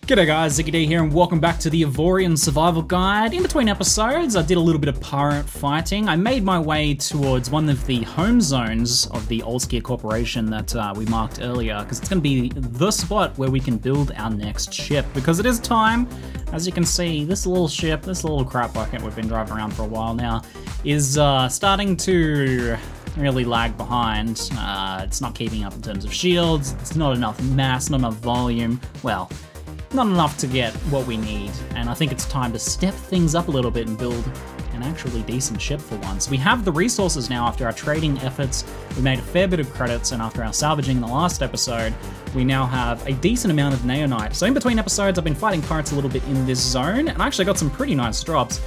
G'day guys, ZiggyD here and welcome back to the Avorion Survival Guide. In between episodes, I did a little bit of pirate fighting. I made my way towards one of the home zones of the Allskia Corporation that we marked earlier, because it's going to be the spot where we can build our next ship, because it is time. As you can see, this little ship, this little crap bucket we've been driving around for a while now, is starting to really lag behind. It's not keeping up in terms of shields, it's not enough mass, not enough volume. Well, not enough to get what we need, and I think it's time to step things up a little bit and build an actually decent ship for once. We have the resources now after our trading efforts. We made a fair bit of credits, and after our salvaging in the last episode, we now have a decent amount of Naonite. So in between episodes, I've been fighting pirates a little bit in this zone, and I actually got some pretty nice drops.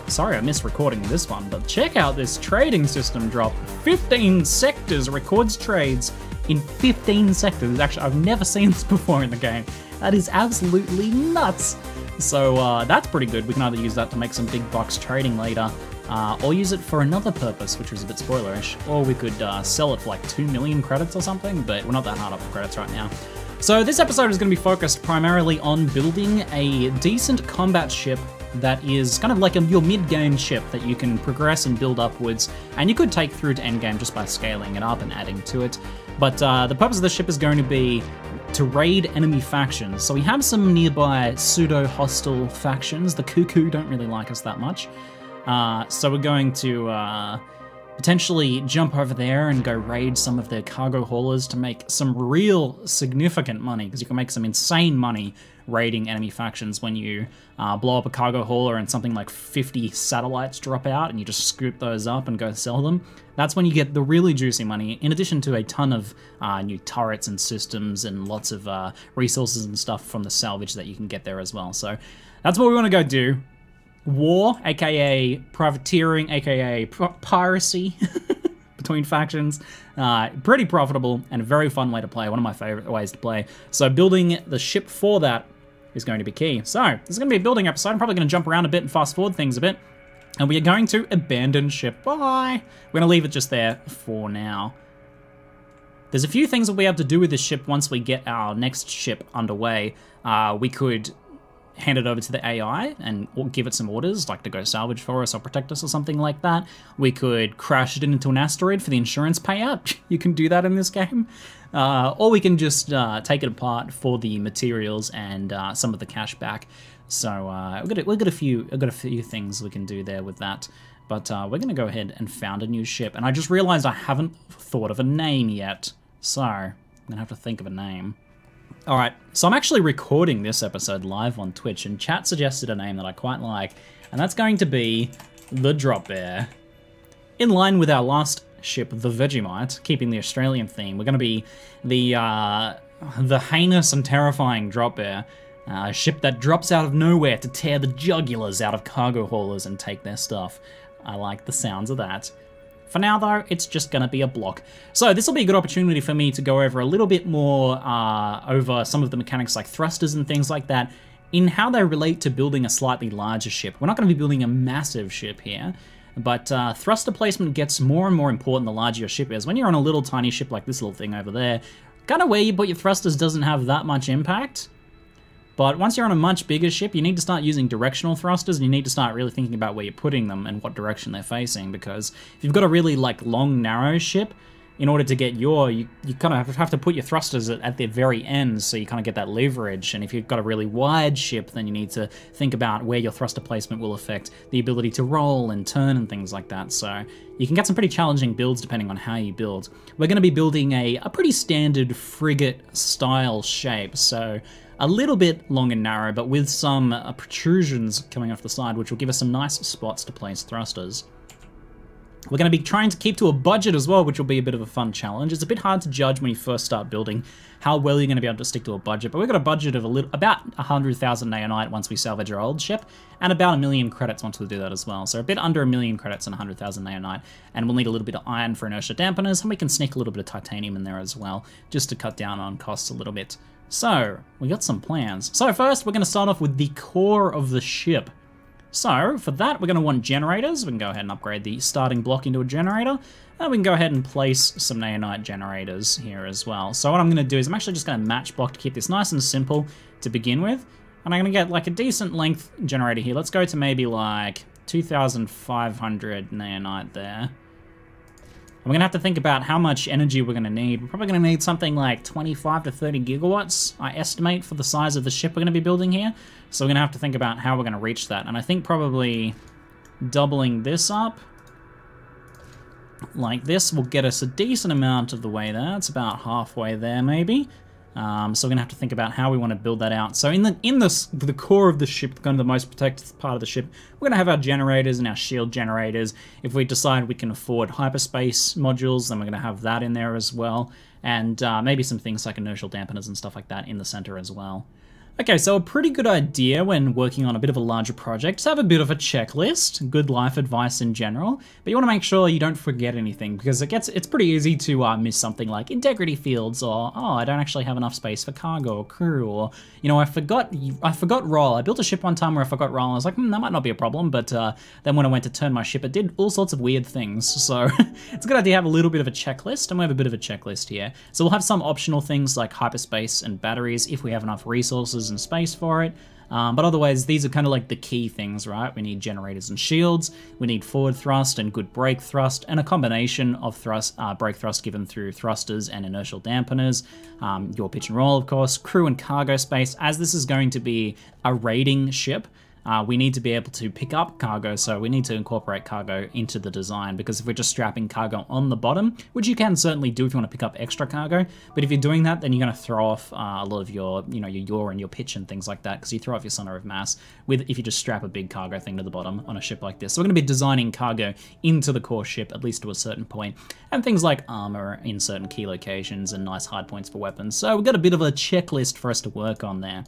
Sorry I missed recording this one, but check out this trading system drop. 15 sectors records trades in 15 sectors. Actually, I've never seen this before in the game. That is absolutely nuts. So that's pretty good. We can either use that to make some big bucks trading later, or use it for another purpose, which was a bit spoilerish, or we could sell it for like 2 million credits or something, but we're not that hard up for credits right now. So this episode is going to be focused primarily on building a decent combat ship that is kind of like your mid-game ship that you can progress and build upwards, and you could take through to endgame just by scaling it up and adding to it. But the purpose of the ship is going to be to raid enemy factions. So we have some nearby pseudo-hostile factions. The Cuckoo don't really like us that much. So we're going to potentially jump over there and go raid some of their cargo haulers to make some real significant money, because you can make some insane money raiding enemy factions when you blow up a cargo hauler and something like 50 satellites drop out and you just scoop those up and go sell them. That's when you get the really juicy money, in addition to a ton of new turrets and systems and lots of resources and stuff from the salvage that you can get there as well. So that's what we want to go do. War, aka privateering, aka piracy between factions. Pretty profitable and a very fun way to play, one of my favorite ways to play. So building the ship for that is going to be key. So this is going to be a building episode. I'm probably going to jump around a bit and fast forward things a bit. And we are going to abandon ship. Bye. We're going to leave it just there for now. There's a few things that we have to do with this ship once we get our next ship underway. We could hand it over to the AI and give it some orders, like to go salvage for us or protect us or something like that. We could crash it into an asteroid for the insurance payout. You can do that in this game. Or we can just take it apart for the materials and some of the cash back. So we've got a few things we can do there with that. But we're going to go ahead and found a new ship. And I just realized I haven't thought of a name yet. So I'm going to have to think of a name. Alright, so I'm actually recording this episode live on Twitch, and chat suggested a name that I quite like, and that's going to be the Drop Bear. In line with our last ship, the Vegemite, keeping the Australian theme, we're going to be the heinous and terrifying Drop Bear, a ship that drops out of nowhere to tear the jugulars out of cargo haulers and take their stuff. I like the sounds of that. For now, though, it's just going to be a block. So this will be a good opportunity for me to go over a little bit more over some of the mechanics like thrusters and things like that, in how they relate to building a slightly larger ship. We're not going to be building a massive ship here, but thruster placement gets more and more important the larger your ship is. When you're on a little tiny ship like this little thing over there, kind of where you put your thrusters doesn't have that much impact. But once you're on a much bigger ship, you need to start using directional thrusters, and you need to start really thinking about where you're putting them and what direction they're facing, because if you've got a really long, narrow ship, in order to get you kind of have to put your thrusters at the very ends, so you kind of get that leverage. And if you've got a really wide ship, then you need to think about where your thruster placement will affect the ability to roll and turn and things like that. So you can get some pretty challenging builds depending on how you build. We're going to be building a pretty standard frigate-style shape, so a little bit long and narrow, but with some protrusions coming off the side, which will give us some nice spots to place thrusters. We're going to be trying to keep to a budget as well, which will be a bit of a fun challenge. It's a bit hard to judge when you first start building how well you're going to be able to stick to a budget, but we've got a budget of about 100,000 Naonite once we salvage our old ship, and about 1 million credits once we do that as well. So a bit under 1 million credits and 100,000 Naonite, and we'll need a little bit of iron for inertial dampeners, and we can sneak a little bit of titanium in there as well, just to cut down on costs a little bit. So, we got some plans. So first, we're going to start off with the core of the ship. So for that, we're going to want generators. We can go ahead and upgrade the starting block into a generator. And we can go ahead and place some Naonite generators here as well. So what I'm going to do is I'm actually just going to match block to keep this nice and simple to begin with. And I'm going to get like a decent length generator here. Let's go to maybe like 2,500 Naonite there. We're going to have to think about how much energy we're going to need. We're probably going to need something like 25 to 30 gigawatts, I estimate, for the size of the ship we're going to be building here. So we're going to have to think about how we're going to reach that. And I think probably doubling this up like this will get us a decent amount of the way there. It's about halfway there, maybe. So we're going to have to think about how we want to build that out. So in the core of the ship, kind of the most protected part of the ship, we're going to have our generators and our shield generators. If we decide we can afford hyperspace modules, then we're going to have that in there as well. And maybe some things like inertial dampeners and stuff like that in the center as well. Okay, so a pretty good idea when working on a bit of a larger project, to have a bit of a checklist, good life advice in general, but you want to make sure you don't forget anything, because it's pretty easy to miss something like integrity fields, or, oh, I don't actually have enough space for cargo or crew, or, you know, I forgot roll. I built a ship one time where I forgot roll, and I was like, that might not be a problem, but then when I went to turn my ship, it did all sorts of weird things, so it's a good idea to have a little bit of a checklist, and we have a bit of a checklist here. So we'll have some optional things like hyperspace and batteries if we have enough resources and space for it, but otherwise these are kind of like the key things, right? We need generators and shields, we need forward thrust and good brake thrust, and a combination of brake thrust given through thrusters and inertial dampeners, your pitch and roll, of course, crew and cargo space. As this is going to be a raiding ship, we need to be able to pick up cargo, so we need to incorporate cargo into the design, because if we're just strapping cargo on the bottom, which you can certainly do if you want to pick up extra cargo, but if you're doing that, then you're going to throw off a lot of your, you know, your yaw and your pitch and things like that, because you throw off your center of mass if you just strap a big cargo thing to the bottom on a ship like this. So we're going to be designing cargo into the core ship, at least to a certain point, and things like armor in certain key locations and nice hard points for weapons. So we've got a bit of a checklist for us to work on there.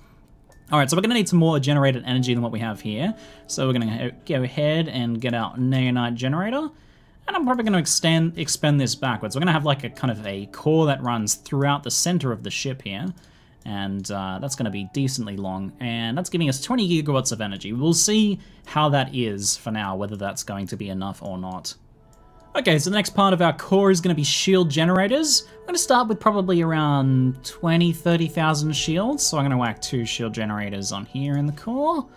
Alright, so we're going to need some more generated energy than what we have here. So we're going to go ahead and get our Naonite generator. And I'm probably going to expand this backwards. We're going to have like a kind of a core that runs throughout the center of the ship here. And that's going to be decently long. And that's giving us 20 gigawatts of energy. We'll see how that is for now, whether that's going to be enough or not. Okay, so the next part of our core is going to be shield generators. I'm going to start with probably around 30,000 shields. So I'm going to whack 2 shield generators on here in the core.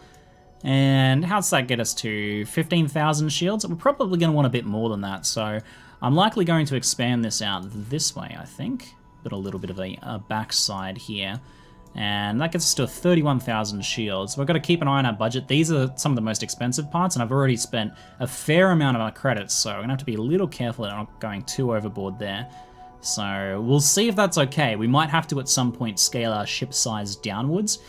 And how does that get us to 15,000 shields? We're probably going to want a bit more than that. So I'm likely going to expand this out this way, I think. But a little bit of a backside here. And that gets us to 31,000 shields. We've got to keep an eye on our budget. These are some of the most expensive parts, and I've already spent a fair amount of our credits, so we're going to have to be a little careful that I'm not going too overboard there. So we'll see if that's okay. We might have to at some point scale our ship size downwards,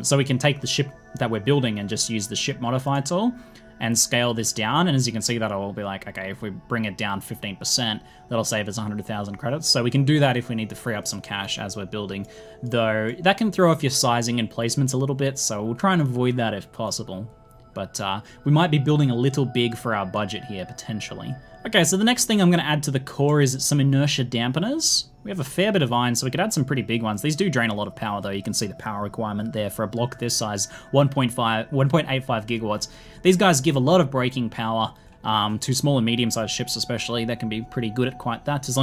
so we can take the ship that we're building and just use the ship modify tool and scale this down, and as you can see, that'll be like, okay, if we bring it down 15%, that'll save us 100,000 credits. So we can do that if we need to free up some cash as we're building, though that can throw off your sizing and placements a little bit, so we'll try and avoid that if possible. But we might be building a little big for our budget here, potentially. Okay, so the next thing I'm going to add to the core is some inertia dampeners. We have a fair bit of iron, so we could add some pretty big ones. These do drain a lot of power, though. You can see the power requirement there for a block this size, 1.85 gigawatts. These guys give a lot of braking power to small and medium-sized ships, especially. That can be pretty good at quite that, as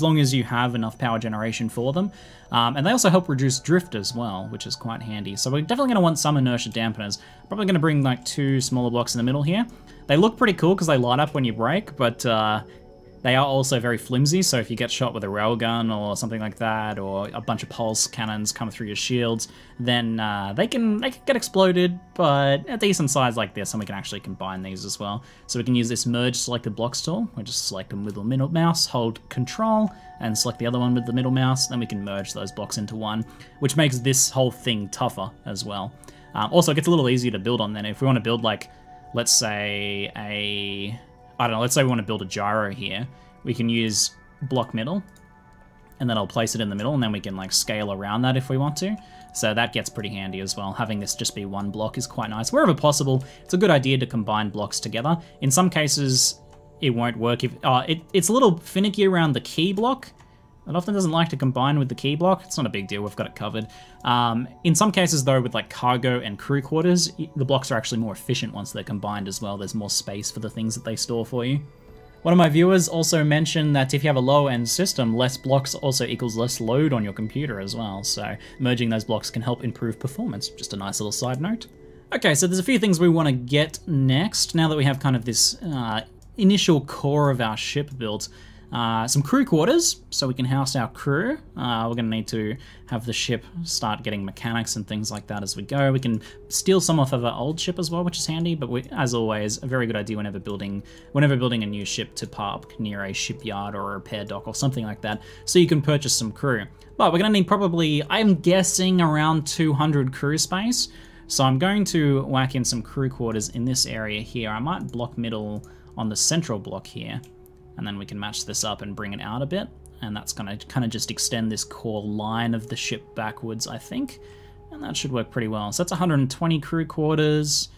long as you have enough power generation for them. And they also help reduce drift as well, which is quite handy. So we're definitely going to want some inertia dampeners. Probably going to bring like 2 smaller blocks in the middle here. They look pretty cool because they light up when you brake, but they are also very flimsy, so if you get shot with a railgun or something like that, or a bunch of pulse cannons come through your shields, then they can get exploded, but a decent size like this, and we can actually combine these as well. So we can use this merge selected blocks tool. We just select them with the middle mouse, hold control, and select the other one with the middle mouse, then we can merge those blocks into one, which makes this whole thing tougher as well. Also, it gets a little easier to build on then. If we want to build like, let's say let's say we want to build a gyro here, we can use block middle, and then I'll place it in the middle, and then we can like scale around that if we want to. So that gets pretty handy as well. Having this just be one block is quite nice. Wherever possible, it's a good idea to combine blocks together. In some cases, it won't work if it's a little finicky around the key block. It often doesn't like to combine with the key block. It's not a big deal, we've got it covered. In some cases though, with like cargo and crew quarters, the blocks are actually more efficient once they're combined as well. There's more space for the things that they store for you. One of my viewers also mentioned that if you have a low-end system, less blocks also equals less load on your computer as well, so merging those blocks can help improve performance. Just a nice little side note. Okay, so there's a few things we want to get next, now that we have kind of this initial core of our ship built. Some crew quarters, so we can house our crew. We're going to need to have the ship start getting mechanics and things like that as we go. We can steal some off of our old ship as well, which is handy, but as always, a very good idea whenever building a new ship to park near a shipyard or a repair dock or something like that, so you can purchase some crew. But we're going to need probably, I'm guessing, around 200 crew space, so I'm going to whack in some crew quarters in this area here. I might block middle on the central block here, and then we can match this up and bring it out a bit, and that's gonna kind of just extend this core line of the ship backwards, I think, and that should work pretty well. So that's 120 crew quarters.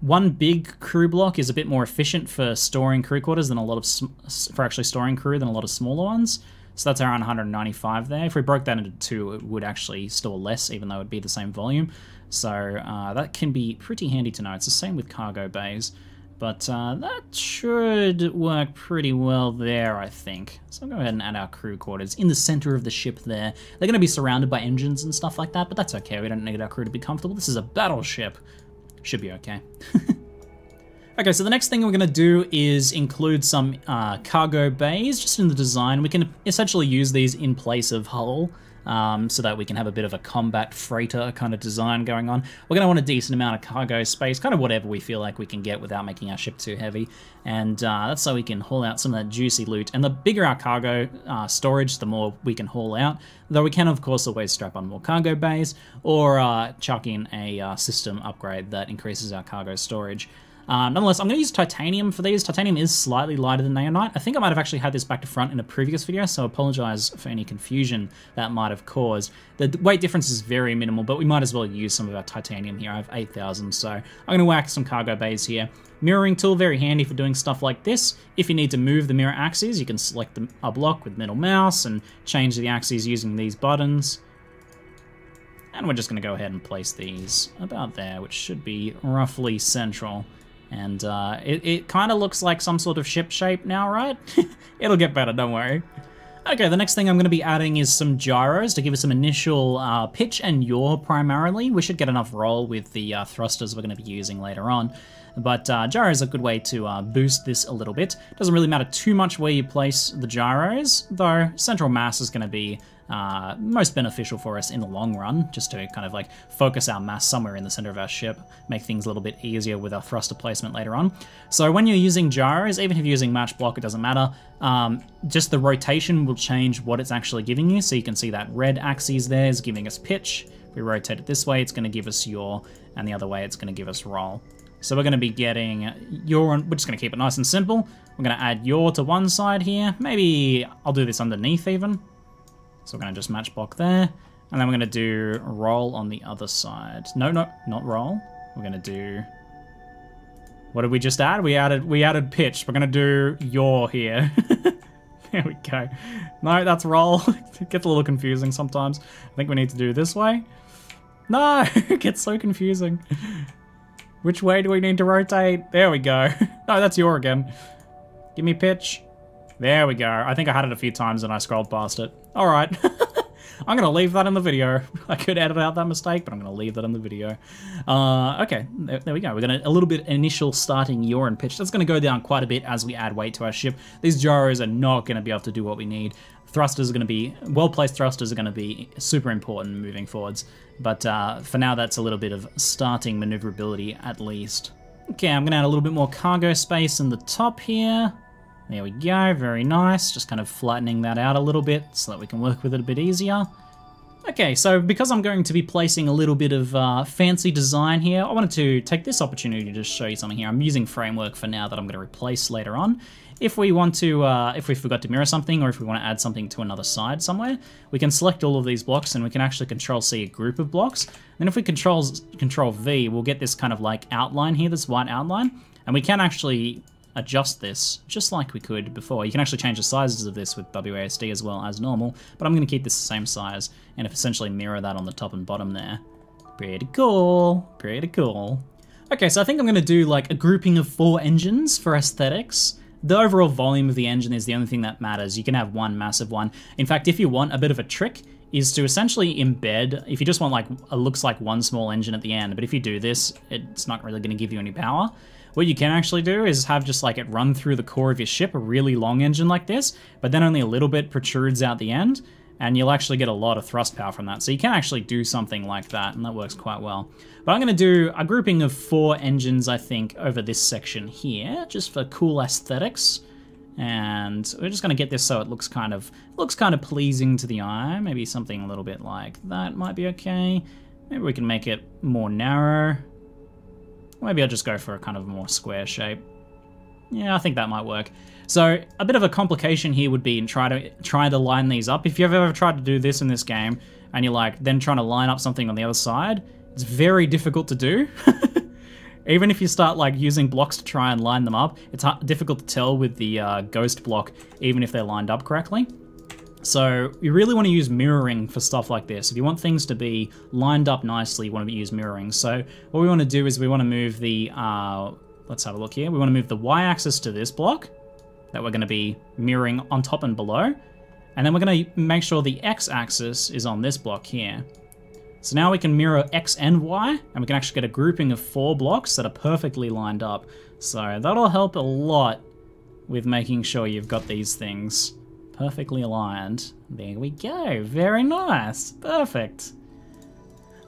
One big crew block is a bit more efficient for storing crew quarters than for actually storing crew than a lot of smaller ones. So that's around 195 there. If we broke that into two, it would actually store less, even though it'd be the same volume. So that can be pretty handy to know. It's the same with cargo bays. But that should work pretty well there, I think. So I'll go ahead and add our crew quarters in the center of the ship there. They're going to be surrounded by engines and stuff like that, but that's okay. We don't need our crew to be comfortable. This is a battleship. Should be okay. Okay, so the next thing we're going to do is include some cargo bays just in the design. We can essentially use these in place of hull. So that we can have a bit of a combat freighter kind of design going on. We're going to want a decent amount of cargo space, kind of whatever we feel like we can get without making our ship too heavy. And that's so we can haul out some of that juicy loot. And the bigger our cargo storage, the more we can haul out. Though we can, of course, always strap on more cargo bays or chuck in a system upgrade that increases our cargo storage. Nonetheless, I'm going to use titanium for these. Titanium is slightly lighter than Naonite. I think I might have actually had this back to front in a previous video, so I apologize for any confusion that might have caused. The weight difference is very minimal, but we might as well use some of our titanium here. I have 8,000, so I'm going to whack some cargo bays here. Mirroring tool, very handy for doing stuff like this. If you need to move the mirror axes, you can select a block with middle mouse and change the axes using these buttons. And we're just going to go ahead and place these about there, which should be roughly central. And it kind of looks like some sort of ship shape now, right? It'll get better, don't worry. Okay, the next thing I'm going to be adding is some gyros to give us some initial pitch and yaw primarily. We should get enough roll with the thrusters we're going to be using later on. But gyro is a good way to boost this a little bit. Doesn't really matter too much where you place the gyros, though central mass is going to be most beneficial for us in the long run, just to kind of like focus our mass somewhere in the center of our ship, make things a little bit easier with our thruster placement later on. So when you're using gyros, even if you're using match block, it doesn't matter. Just the rotation will change what it's actually giving you. So you can see that red axis there is giving us pitch. If we rotate it this way, it's going to give us yaw, and the other way, it's going to give us roll. So we're going to be getting yaw, we're just going to keep it nice and simple. We're going to add yaw to one side here. Maybe I'll do this underneath even. So we're going to just match block there. And then we're going to do roll on the other side. No, not roll. We're going to do... What did we just add? We added pitch. We're going to do yaw here. There we go. No, that's roll. It gets a little confusing sometimes. I think we need to do this way. No, it gets so confusing. Which way do we need to rotate? There we go. No, that's yaw again. Give me pitch. There we go. I think I had it a few times and I scrolled past it. All right. I'm going to leave that in the video. I could edit out that mistake, but I'm going to leave that in the video. Okay, there we go. We're going to a little bit initial starting yaw and pitch. That's going to go down quite a bit as we add weight to our ship. These gyros are not going to be able to do what we need. Thrusters are going to be, well-placed thrusters are going to be super important moving forwards. But for now, that's a little bit of starting maneuverability at least. Okay, I'm going to add a little bit more cargo space in the top here. There we go, very nice. Just kind of flattening that out a little bit so that we can work with it a bit easier. Okay, so because I'm going to be placing a little bit of fancy design here, I wanted to take this opportunity to just show you something here. I'm using framework for now that I'm going to replace later on. If we want to, if we forgot to mirror something, or if we want to add something to another side somewhere, we can select all of these blocks and we can actually Control-C a group of blocks. Then if we Control-V, we'll get this kind of like outline here, this white outline, and we can actually adjust this just like we could before. You can actually change the sizes of this with WASD as well as normal, but I'm going to keep this the same size and essentially mirror that on the top and bottom there. Pretty cool, pretty cool. Okay, so I think I'm going to do like a grouping of 4 engines for aesthetics. The overall volume of the engine is the only thing that matters. You can have one massive one. In fact, if you want, a bit of a trick is to essentially embed, if you just want like, it looks like one small engine at the end, but if you do this, it's not really going to give you any power. What you can actually do is have just like it run through the core of your ship, a really long engine like this, but then only a little bit protrudes out the end, and you'll actually get a lot of thrust power from that. So you can actually do something like that, and that works quite well. But I'm going to do a grouping of 4 engines, I think, over this section here, just for cool aesthetics. And we're just going to get this so it looks kind of pleasing to the eye. Maybe something a little bit like that might be okay. Maybe we can make it more narrow. Maybe I'll just go for a kind of more square shape. Yeah, I think that might work. So a bit of a complication here would be in trying to line these up. If you've ever tried to do this in this game and you're like then trying to line up something on the other side, it's very difficult to do. Even if you start like using blocks to try and line them up, it's difficult to tell with the ghost block, even if they're lined up correctly. So you really want to use mirroring for stuff like this. If you want things to be lined up nicely, you want to use mirroring. So what we want to do is we want to move the, let's have a look here. We want to move the y-axis to this block that we're going to be mirroring on top and below. And then we're going to make sure the x-axis is on this block here. So now we can mirror X and Y, and we can actually get a grouping of 4 blocks that are perfectly lined up. So that'll help a lot with making sure you've got these things perfectly aligned. There we go, very nice, perfect.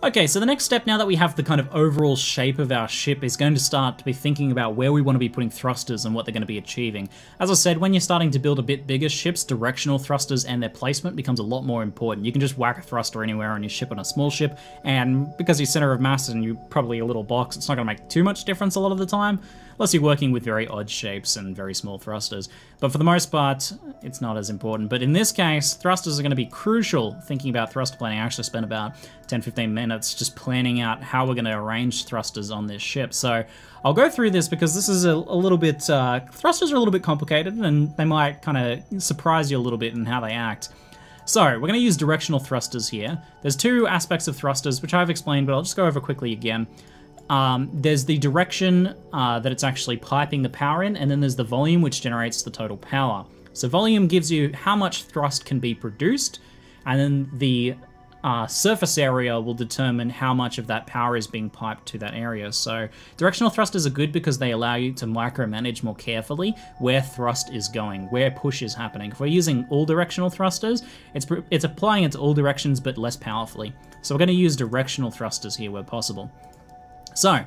Okay, so the next step now that we have the kind of overall shape of our ship is going to start to be thinking about where we want to be putting thrusters and what they're going to be achieving. As I said, when you're starting to build a bit bigger ships, directional thrusters and their placement becomes a lot more important. You can just whack a thruster anywhere on your ship on a small ship, and because you're center of mass and you're probably a little box, it's not going to make too much difference a lot of the time, unless you're working with very odd shapes and very small thrusters. But for the most part, it's not as important. But in this case, thrusters are going to be crucial. Thinking about thruster planning, I actually spent about 10-15 minutes just planning out how we're going to arrange thrusters on this ship. So I'll go through this because this is a little bit, thrusters are a little bit complicated and they might kind of surprise you a little bit in how they act. So we're going to use directional thrusters here. There's 2 aspects of thrusters, which I've explained, but I'll just go over quickly again. There's the direction that it's actually piping the power in, and then there's the volume, which generates the total power. So volume gives you how much thrust can be produced, and then the surface area will determine how much of that power is being piped to that area. So directional thrusters are good because they allow you to micromanage more carefully where thrust is going, where push is happening. If we're using all directional thrusters, it's applying it to all directions but less powerfully. So we're going to use directional thrusters here where possible. So,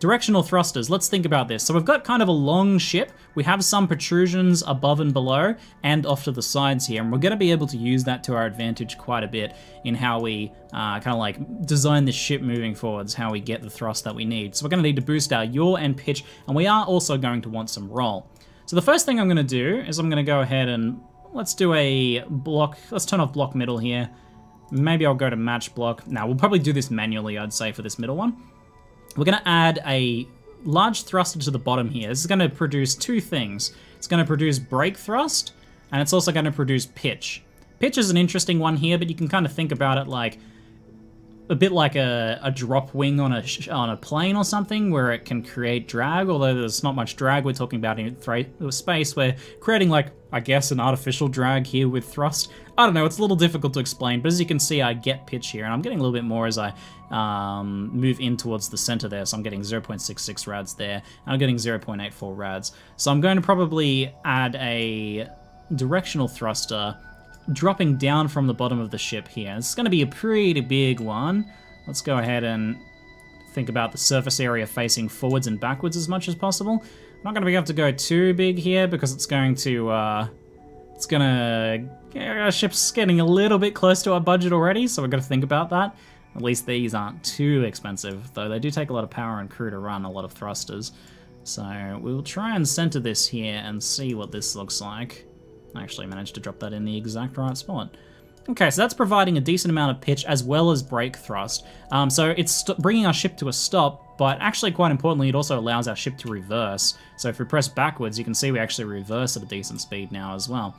directional thrusters, let's think about this. So we've got kind of a long ship, we have some protrusions above and below, and off to the sides here, and we're going to be able to use that to our advantage quite a bit in how we kind of like design this ship moving forwards, how we get the thrust that we need. So we're going to need to boost our yaw and pitch, and we are also going to want some roll. So the first thing I'm going to do is I'm going to go ahead and let's do a block, let's turn off block middle here. Maybe I'll go to match block. Now we'll probably do this manually, I'd say, for this middle one. We're going to add a large thruster to the bottom here. This is going to produce 2 things. It's going to produce brake thrust, and it's also going to produce pitch. Pitch is an interesting one here, but you can kind of think about it like a bit like a drop wing on a plane or something, where it can create drag, although there's not much drag we're talking about in space. We're creating, like, I guess, an artificial drag here with thrust. I don't know, it's a little difficult to explain, but as you can see, I get pitch here, and I'm getting a little bit more as I move in towards the center there, so I'm getting 0.66 rads there, and I'm getting 0.84 rads. So I'm going to probably add a directional thruster dropping down from the bottom of the ship here. It's going to be a pretty big one. Let's go ahead and think about the surface area facing forwards and backwards as much as possible. I'm not going to be able to go too big here because it's going to, our ship's getting a little bit close to our budget already, so we've got to think about that. At least these aren't too expensive, though they do take a lot of power and crew to run a lot of thrusters. So we'll try and center this here and see what this looks like. I actually managed to drop that in the exact right spot. Okay, so that's providing a decent amount of pitch as well as brake thrust. So it's bringing our ship to a stop, but actually quite importantly, it also allows our ship to reverse. So if we press backwards, you can see we actually reverse at a decent speed now as well.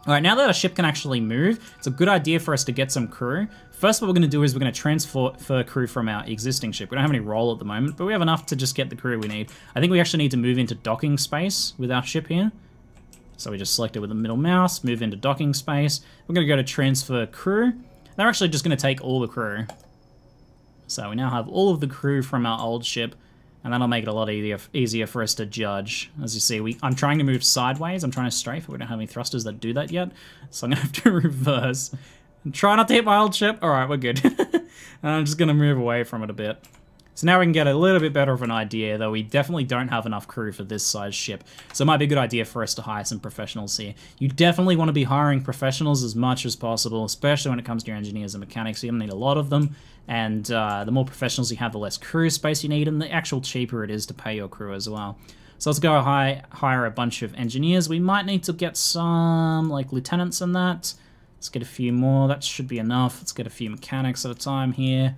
All right, now that our ship can actually move, it's a good idea for us to get some crew. First, what we're going to do is we're going to transfer crew from our existing ship. We don't have any roll at the moment, but we have enough to just get the crew we need. I think we actually need to move into docking space with our ship here. So we just select it with the middle mouse, move into docking space. We're going to go to transfer crew. They're actually just going to take all the crew. So we now have all of the crew from our old ship, and that'll make it a lot easier for us to judge. As you see, I'm trying to move sideways. I'm trying to strafe, but we don't have any thrusters that do that yet. So I'm going to have to reverse. And try not to hit my old ship. All right, we're good. And I'm just going to move away from it a bit. So now we can get a little bit better of an idea, though we definitely don't have enough crew for this size ship. So it might be a good idea for us to hire some professionals here. You definitely want to be hiring professionals as much as possible, especially when it comes to your engineers and mechanics. You're going to need a lot of them, and the more professionals you have, the less crew space you need, and the actual cheaper it is to pay your crew as well. So let's go hire a bunch of engineers. We might need to get some, like, lieutenants and that. Let's get a few more. That should be enough. Let's get a few mechanics at a time here.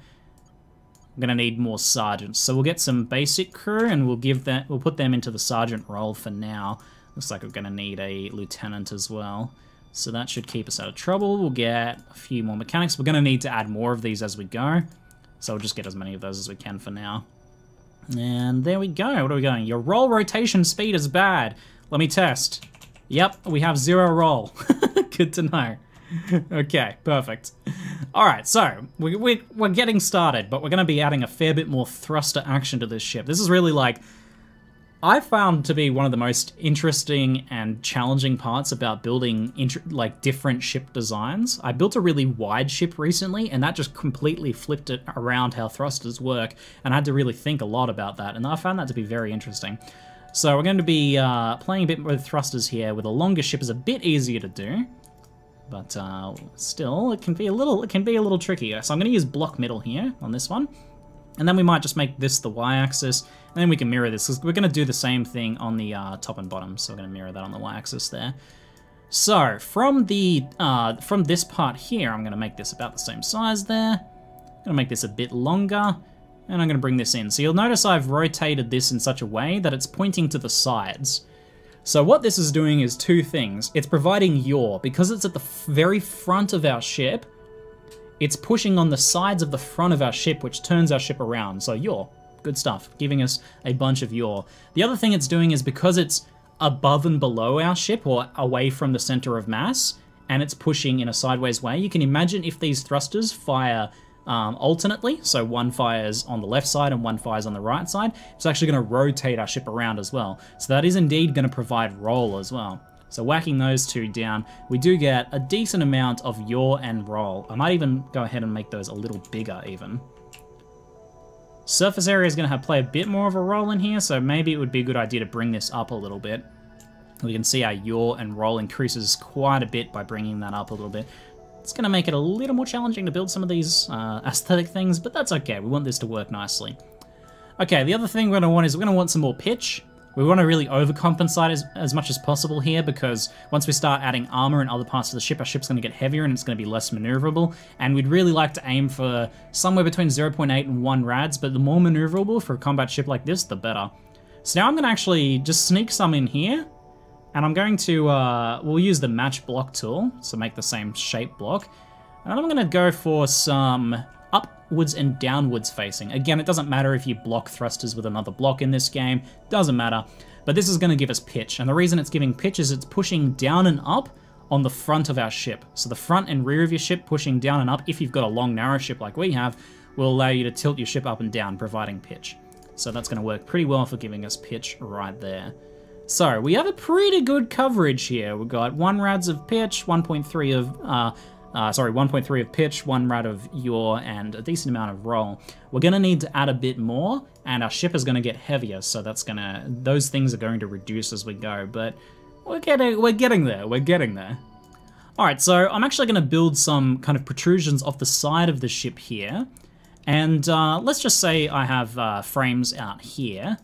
I'm gonna need more sergeants, so we'll get some basic crew and we'll put them into the sergeant role for now. Looks like we're gonna need a lieutenant as well, so that should keep us out of trouble. We'll get a few more mechanics. We're gonna need to add more of these as we go, so we'll just get as many of those as we can for now. And there we go. What are we going? Your roll rotation speed is bad. Let me test. Yep, we have 0 roll. Good to know. Okay, perfect. Alright, so we're getting started, but we're going to be adding a fair bit more thruster action to this ship. This is really, like, I found to be one of the most interesting and challenging parts about building different ship designs. I built a really wide ship recently, and that just completely flipped it around how thrusters work, and I had to really think a lot about that, and I found that to be very interesting. So we're going to be playing a bit with thrusters here. With a longer ship is a bit easier to do. But still, it can be a little tricky. So I'm going to use block middle here on this one, and then we might just make this the y-axis, and then we can mirror this because we're going to do the same thing on the top and bottom. So we're going to mirror that on the y-axis there. So from this part here, I'm going to make this about the same size there. I'm going to make this a bit longer, and I'm going to bring this in. So you'll notice I've rotated this in such a way that it's pointing to the sides. So what this is doing is two things. It's providing yaw. Because it's at the very front of our ship, it's pushing on the sides of the front of our ship, which turns our ship around. So yaw. Good stuff. Giving us a bunch of yaw. The other thing it's doing is because it's above and below our ship, or away from the center of mass, and it's pushing in a sideways way, you can imagine if these thrusters fire alternately, so one fires on the left side and one fires on the right side, it's actually going to rotate our ship around as well. So that is indeed going to provide roll as well. So whacking those two down, we do get a decent amount of yaw and roll. I might even go ahead and make those a little bigger even. Surface area is going to play a bit more of a role in here, so maybe it would be a good idea to bring this up a little bit. We can see our yaw and roll increases quite a bit by bringing that up a little bit. It's going to make it a little more challenging to build some of these aesthetic things, but that's okay. We want this to work nicely. Okay, the other thing we're going to want is we're going to want some more pitch. We want to really overcompensate as much as possible here, because once we start adding armor and other parts of the ship, our ship's going to get heavier and it's going to be less maneuverable. And we'd really like to aim for somewhere between 0.8 and 1 rads, but the more maneuverable for a combat ship like this, the better. So now I'm going to actually just sneak some in here. And I'm going to, we'll use the match block tool, so make the same shape block. And I'm going to go for some upwards and downwards facing. Again, it doesn't matter if you block thrusters with another block in this game, doesn't matter. But this is going to give us pitch, and the reason it's giving pitch is it's pushing down and up on the front of our ship. So the front and rear of your ship pushing down and up, if you've got a long, narrow ship like we have, will allow you to tilt your ship up and down, providing pitch. So that's going to work pretty well for giving us pitch right there. So we have a pretty good coverage here. We've got 1 rads of pitch, 1.3 of pitch, 1 rad of yaw, and a decent amount of roll. We're gonna need to add a bit more, and our ship is gonna get heavier, so those things are going to reduce as we go, but we're getting there. Alright, so I'm actually gonna build some kind of protrusions off the side of the ship here, and let's just say I have frames out here.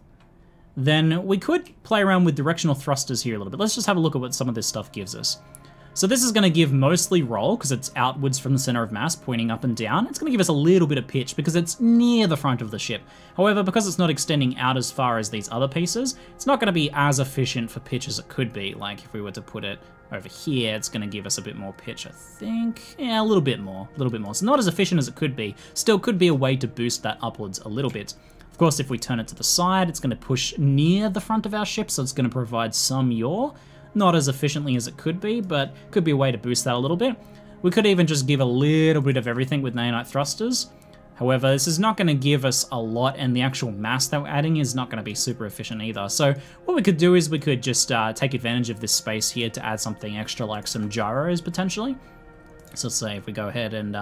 Then we could play around with directional thrusters here a little bit. Let's just have a look at what some of this stuff gives us. So this is going to give mostly roll because it's outwards from the center of mass, pointing up and down. It's going to give us a little bit of pitch because it's near the front of the ship. However, because it's not extending out as far as these other pieces, it's not going to be as efficient for pitch as it could be. Like if we were to put it over here, it's going to give us a bit more pitch, I think. Yeah, a little bit more. It's not as efficient as it could be. Still could be a way to boost that upwards a little bit. Of course, if we turn it to the side, it's going to push near the front of our ship, so it's going to provide some yaw. Not as efficiently as it could be, but could be a way to boost that a little bit. We could even just give a little bit of everything with Naonite Thrusters. However, this is not going to give us a lot, and the actual mass that we're adding is not going to be super efficient either. So what we could do is we could just take advantage of this space here to add something extra, like some gyros potentially. So let's say if we go ahead and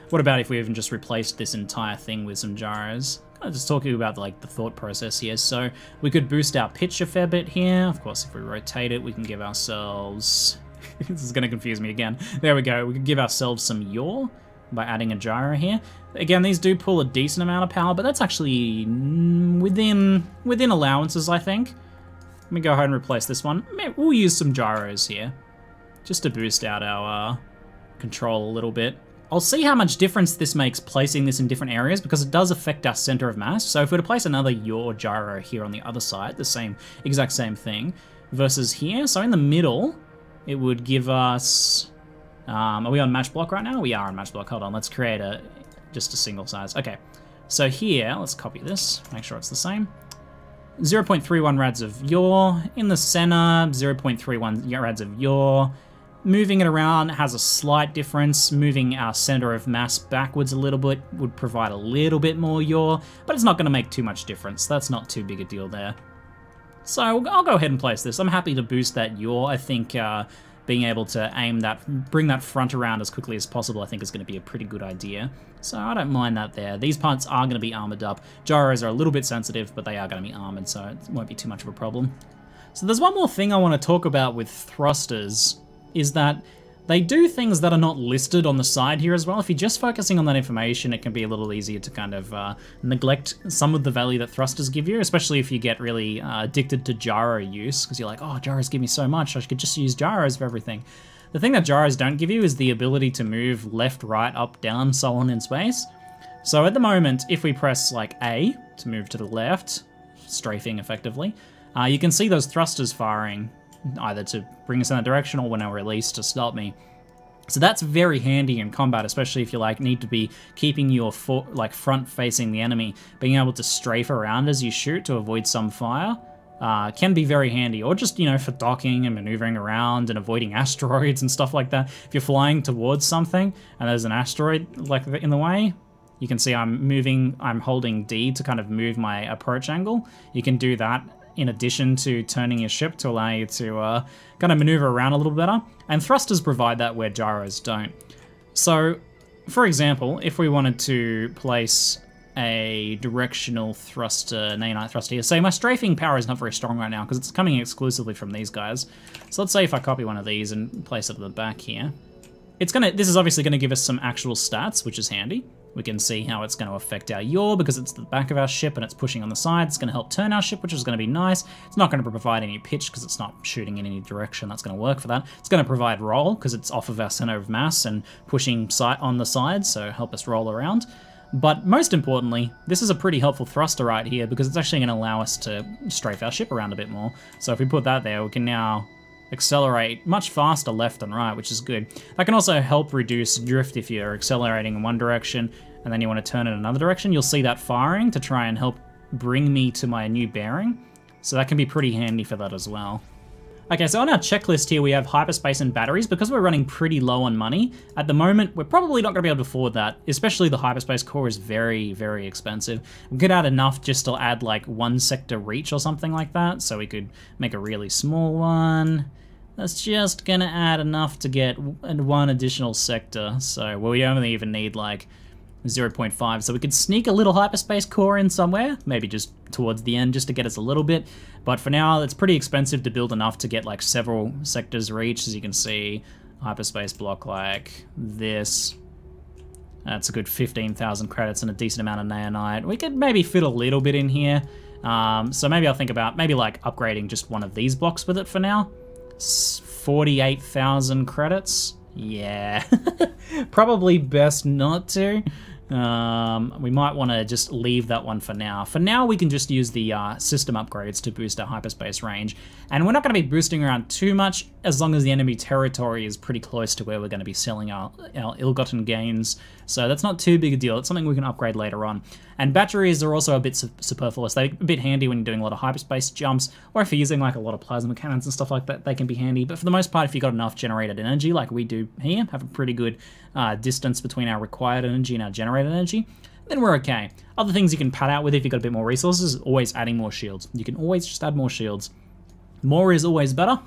what about if we even just replaced this entire thing with some gyros? Just talking about like the thought process here. So we could boost our pitch a fair bit here. Of course, if we rotate it, we can give ourselves... this is going to confuse me again. There we go. We could give ourselves some yaw by adding a gyro here. Again, these do pull a decent amount of power, but that's actually within allowances, I think. Let me go ahead and replace this one. We'll use some gyros here just to boost out our control a little bit. I'll see how much difference this makes placing this in different areas because it does affect our center of mass. So if we were to place another yaw gyro here on the other side, the exact same thing, versus here, so in the middle, it would give us... are we on match block right now? We are on match block. Hold on, let's create just a single size. Okay, so here, let's copy this, make sure it's the same. 0.31 rads of yaw. In the center, 0.31 rads of yaw. Moving it around has a slight difference. Moving our center of mass backwards a little bit would provide a little bit more yaw, but it's not going to make too much difference. That's not too big a deal there. So I'll go ahead and place this. I'm happy to boost that yaw. I think being able to bring that front around as quickly as possible, I think is going to be a pretty good idea. So I don't mind that there. These parts are going to be armored up. Gyros are a little bit sensitive, but they are going to be armored, so it won't be too much of a problem. So there's one more thing I want to talk about with thrusters, is that they do things that are not listed on the side here as well. If you're just focusing on that information, it can be a little easier to kind of neglect some of the value that thrusters give you, especially if you get really addicted to gyro use, because you're like, oh, gyros give me so much, I could just use gyros for everything. The thing that gyros don't give you is the ability to move left, right, up, down, so on in space. So at the moment, if we press like A to move to the left, strafing effectively, you can see those thrusters firing either to bring us in that direction or when I release to stop me. So that's very handy in combat, especially if you like need to be keeping your front facing the enemy. Being able to strafe around as you shoot to avoid some fire can be very handy, or just, you know, for docking and maneuvering around and avoiding asteroids and stuff like that. If you're flying towards something and there's an asteroid like in the way, you can see I'm holding D to kind of move my approach angle. You can do that in addition to turning your ship to allow you to kind of maneuver around a little better. And thrusters provide that where gyros don't. So, for example, if we wanted to place a directional thruster, Naonite thruster here, say my strafing power is not very strong right now because it's coming exclusively from these guys. So let's say if I copy one of these and place it at the back here, this is obviously going to give us some actual stats, which is handy. We can see how it's going to affect our yaw because it's the back of our ship and it's pushing on the side. It's going to help turn our ship, which is going to be nice. It's not going to provide any pitch because it's not shooting in any direction. That's going to work for that. It's going to provide roll because it's off of our center of mass and pushing on the side, so help us roll around. But most importantly, this is a pretty helpful thruster right here because it's actually going to allow us to strafe our ship around a bit more. So if we put that there, we can now accelerate much faster left and right, which is good. That can also help reduce drift if you're accelerating in one direction and then you want to turn in another direction. You'll see that firing to try and help bring me to my new bearing. So that can be pretty handy for that as well. Okay, so on our checklist here, we have hyperspace and batteries. Because we're running pretty low on money, at the moment, we're probably not going to be able to afford that, especially the hyperspace core is very, very expensive. We could add enough just to add like 1 sector reach or something like that, so we could make a really small one. That's just going to add enough to get 1 additional sector, so we only even need like 0.5, so we could sneak a little hyperspace core in somewhere, maybe just towards the end just to get us a little bit, but for now it's pretty expensive to build enough to get like several sectors reach. As you can see, hyperspace block like this, that's a good 15,000 credits and a decent amount of Naonite. We could maybe fit a little bit in here, so maybe I'll think about maybe like upgrading just one of these blocks with it for now. 48,000 credits. Yeah, probably best not to. We might want to just leave that one for now. For now, we can just use the system upgrades to boost our hyperspace range. And we're not going to be boosting around too much as long as the enemy territory is pretty close to where we're going to be selling our ill-gotten gains. So that's not too big a deal. It's something we can upgrade later on. And batteries are also a bit superfluous. They're a bit handy when you're doing a lot of hyperspace jumps, or if you're using like a lot of plasma cannons and stuff like that, they can be handy. But for the most part, if you've got enough generated energy like we do here, have a pretty good distance between our required energy and our generated energy, then we're okay. Other things you can pad out with if you've got a bit more resources is always adding more shields. You can always just add more shields. More is always better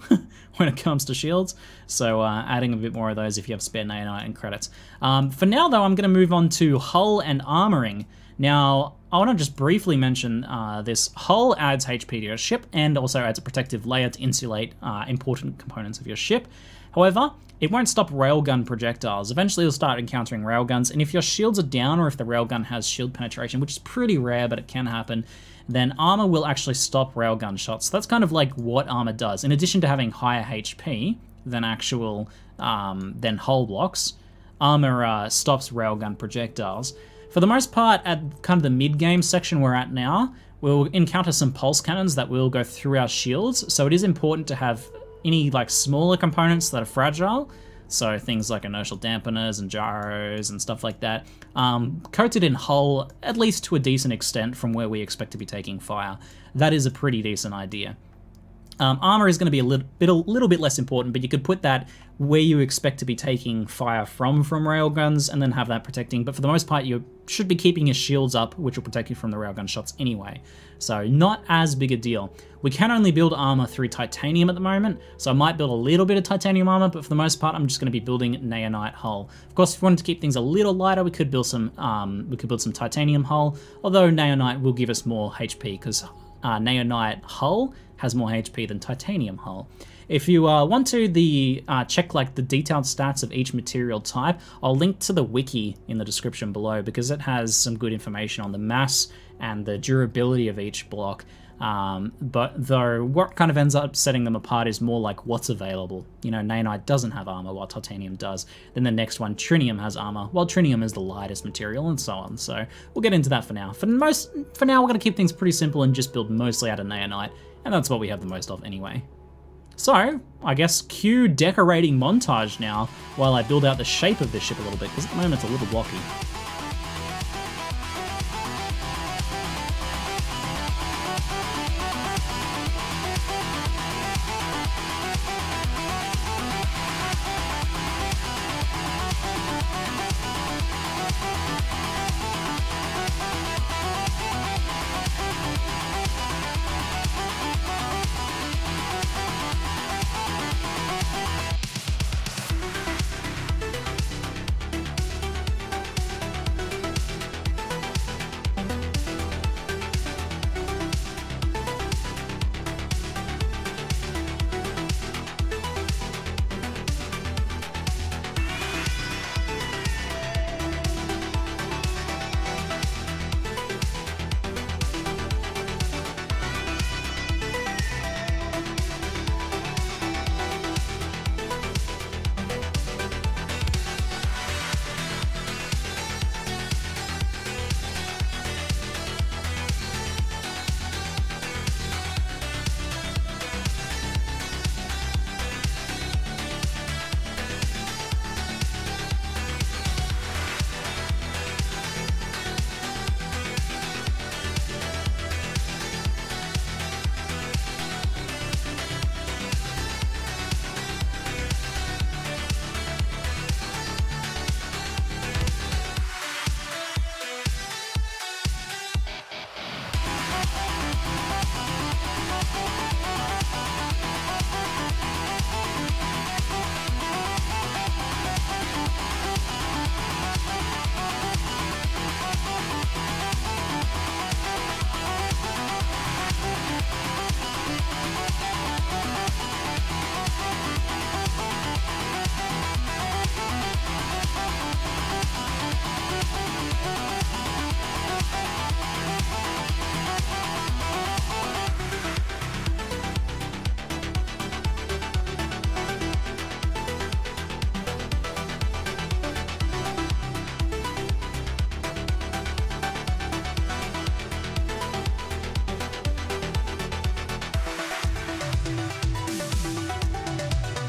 when it comes to shields, so adding a bit more of those if you have spare Naonite and credits. For now, though, I'm going to move on to hull and armoring. Now, I want to just briefly mention this. Hull adds HP to your ship and also adds a protective layer to insulate important components of your ship. However, it won't stop railgun projectiles. Eventually, you'll start encountering railguns, and if your shields are down or if the railgun has shield penetration, which is pretty rare, but it can happen, then armor will actually stop railgun shots. So that's kind of like what armor does. In addition to having higher HP than actual than hull blocks, armor stops railgun projectiles. For the most part, at kind of the mid-game section we're at now, we'll encounter some pulse cannons that will go through our shields. So it is important to have any like smaller components that are fragile. So things like inertial dampeners and gyros and stuff like that, coated in hull, at least to a decent extent from where we expect to be taking fire. That is a pretty decent idea. Armor is going to be a little bit less important, but you could put that where you expect to be taking fire from railguns and then have that protecting. But for the most part, you should be keeping your shields up, which will protect you from the railgun shots anyway. So not as big a deal. We can only build armor through titanium at the moment, so I might build a little bit of titanium armor, but for the most part, I'm just going to be building Naonite hull. Of course, if we wanted to keep things a little lighter, we could build some titanium hull, although Naonite will give us more HP because Naonite hull has more HP than titanium hull. If you want to check like the detailed stats of each material type, I'll link to the wiki in the description below because it has some good information on the mass and the durability of each block. But though what kind of ends up setting them apart is more like what's available. You know, Naonite doesn't have armor while titanium does. Then the next one, trinium, has armor while trinium is the lightest material, and so on. So we'll get into that for now. For now, we're going to keep things pretty simple and just build mostly out of Naonite, and that's what we have the most of anyway. So, I guess cue decorating montage now while I build out the shape of this ship a little bit, because at the moment it's a little blocky.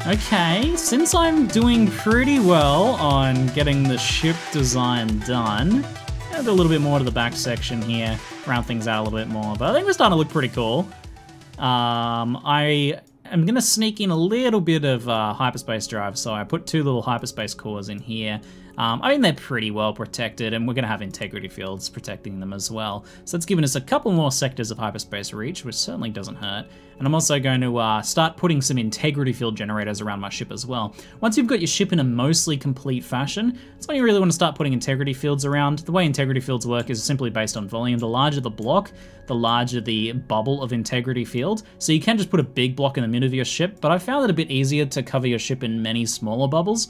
Okay, since I'm doing pretty well on getting the ship design done, add a little bit more to the back section here, round things out a little bit more, but I think we're starting to look pretty cool. I am going to sneak in a little bit of Hyperspace Drive, so I put 2 little Hyperspace cores in here. I mean, they're pretty well protected, and we're going to have integrity fields protecting them as well. So it's given us a couple more sectors of hyperspace reach, which certainly doesn't hurt. And I'm also going to start putting some integrity field generators around my ship as well. Once you've got your ship in a mostly complete fashion, that's when you really want to start putting integrity fields around. The way integrity fields work is simply based on volume. The larger the block, the larger the bubble of integrity field. So you can just put a big block in the middle of your ship, but I found it a bit easier to cover your ship in many smaller bubbles.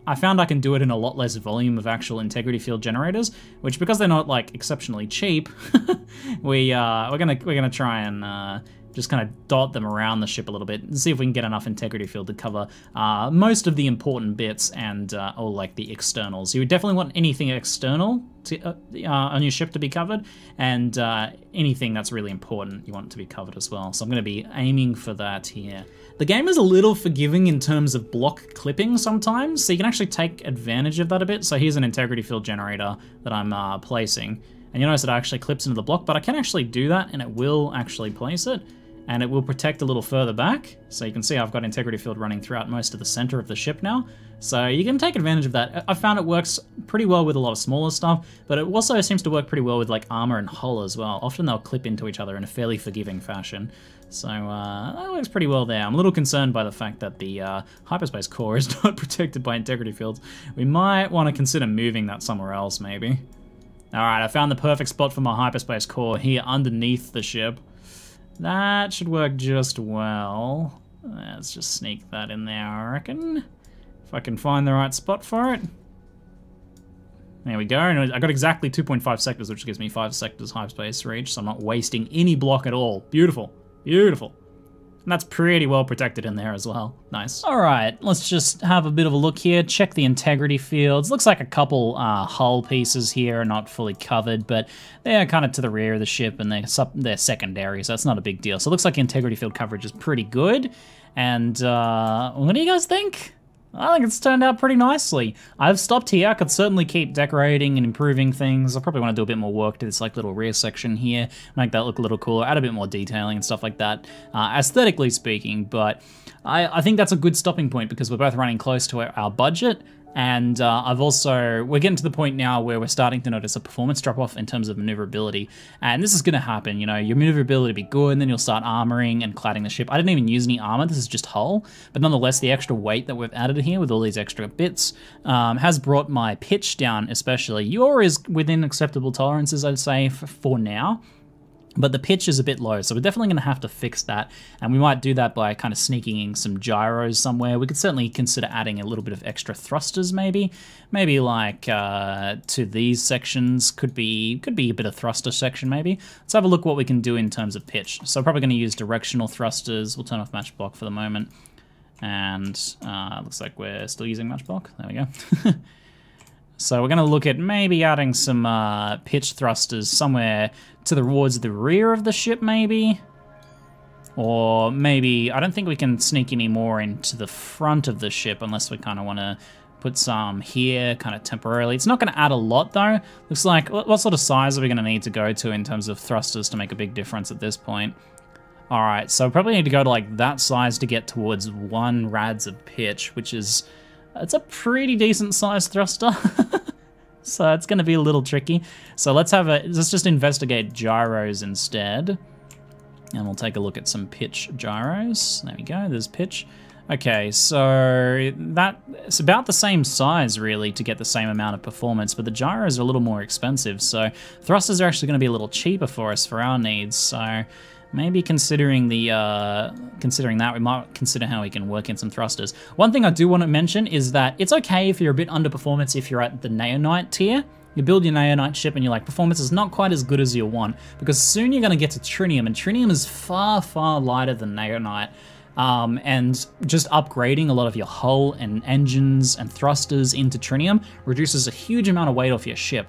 I found I can do it in a lot less volume of actual integrity field generators, which, because they're not like exceptionally cheap, we're gonna try and just kind of dot them around the ship a little bit and see if we can get enough integrity field to cover most of the important bits and all like the externals. You would definitely want anything external to, on your ship to be covered, and anything that's really important you want it to be covered as well. So I'm going to be aiming for that here. The game is a little forgiving in terms of block clipping sometimes, so you can actually take advantage of that a bit. So here's an integrity field generator that I'm placing, and you notice it actually clips into the block, but I can actually do that and it will actually place it. And it will protect a little further back. So you can see I've got integrity field running throughout most of the center of the ship now. So you can take advantage of that. I found it works pretty well with a lot of smaller stuff, but it also seems to work pretty well with like armor and hull as well. Often they'll clip into each other in a fairly forgiving fashion. So that works pretty well there. I'm a little concerned by the fact that the hyperspace core is not protected by integrity fields. We might want to consider moving that somewhere else maybe. All right, I found the perfect spot for my hyperspace core here underneath the ship. That should work just well. Let's just sneak that in there, I reckon. If I can find the right spot for it. There we go. And I got exactly 2.5 sectors, which gives me 5 sectors hyperspace reach, so I'm not wasting any block at all. Beautiful. Beautiful. And that's pretty well protected in there as well. Nice. All right, let's just have a bit of a look here. Check the integrity fields. Looks like a couple hull pieces here are not fully covered, but they're kind of to the rear of the ship and they're secondary, so that's not a big deal. So it looks like integrity field coverage is pretty good. And what do you guys think? I think it's turned out pretty nicely. I've stopped here. I could certainly keep decorating and improving things. I probably want to do a bit more work to this like little rear section here, make that look a little cooler, add a bit more detailing and stuff like that, aesthetically speaking. But I think that's a good stopping point because we're both running close to our budget. And we're getting to the point now where we're starting to notice a performance drop-off in terms of maneuverability. And this is going to happen, you know, your maneuverability will be good, and then you'll start armoring and cladding the ship. I didn't even use any armor, this is just hull. But nonetheless, the extra weight that we've added here with all these extra bits has brought my pitch down especially. Yaw is within acceptable tolerances, I'd say, for now. But the pitch is a bit low, so we're definitely going to have to fix that. And we might do that by kind of sneaking in some gyros somewhere. We could certainly consider adding a little bit of extra thrusters maybe. Maybe like to these sections, could be a bit of thruster section maybe. Let's have a look what we can do in terms of pitch. So I'm probably going to use directional thrusters. We'll turn off match block for the moment. And looks like we're still using match block. There we go. So we're going to look at maybe adding some pitch thrusters somewhere towards the rear of the ship maybe. Or maybe, I don't think we can sneak any more into the front of the ship unless we kind of want to put some here kind of temporarily. It's not going to add a lot though. Looks like, what sort of size are we going to need to go to in terms of thrusters to make a big difference at this point? All right, so we probably need to go to like that size to get towards 1 rads of pitch, which is... It's a pretty decent sized thruster, so it's going to be a little tricky. So let's just investigate gyros instead, and we'll take a look at some pitch gyros. There we go, there's pitch. Okay, so it's about the same size really to get the same amount of performance, but the gyros are a little more expensive, so thrusters are actually going to be a little cheaper for us for our needs. So maybe considering that, we might consider how we can work in some thrusters. One thing I do want to mention is that it's okay if you're a bit under performance if you're at the Naonite tier. You build your Naonite ship and you're like, performance is not quite as good as you want, because soon you're going to get to Trinium, and Trinium is far, far lighter than Naonite. And just upgrading a lot of your hull and engines and thrusters into Trinium reduces a huge amount of weight off your ship.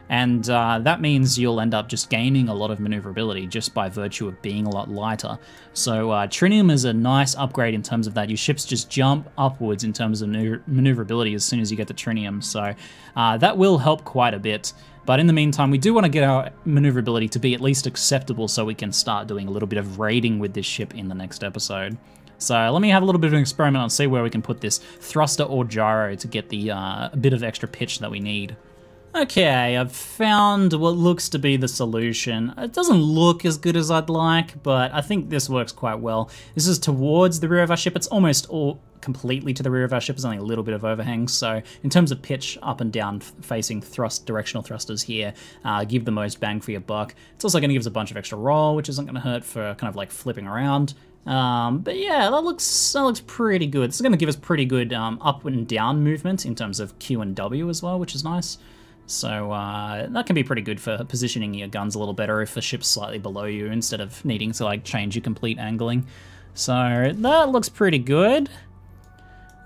And that means you'll end up just gaining a lot of maneuverability just by virtue of being a lot lighter. So Trinium is a nice upgrade in terms of that. Your ships just jump upwards in terms of maneuverability as soon as you get the Trinium. So that will help quite a bit. But in the meantime, we do want to get our maneuverability to be at least acceptable so we can start doing a little bit of raiding with this ship in the next episode. So let me have a little bit of an experiment and see where we can put this thruster or gyro to get the a bit of extra pitch that we need. Okay, I've found what looks to be the solution. It doesn't look as good as I'd like, but I think this works quite well. This is towards the rear of our ship. It's almost all completely to the rear of our ship. There's only a little bit of overhang, so in terms of pitch, up and down facing directional thrusters here, give the most bang for your buck. It's also going to give us a bunch of extra roll, which isn't going to hurt for kind of like flipping around. But yeah, that looks pretty good. This is going to give us pretty good up and down movement in terms of Q and W as well, which is nice. So that can be pretty good for positioning your guns a little better if the ship's slightly below you instead of needing to like change your complete angling. So that looks pretty good.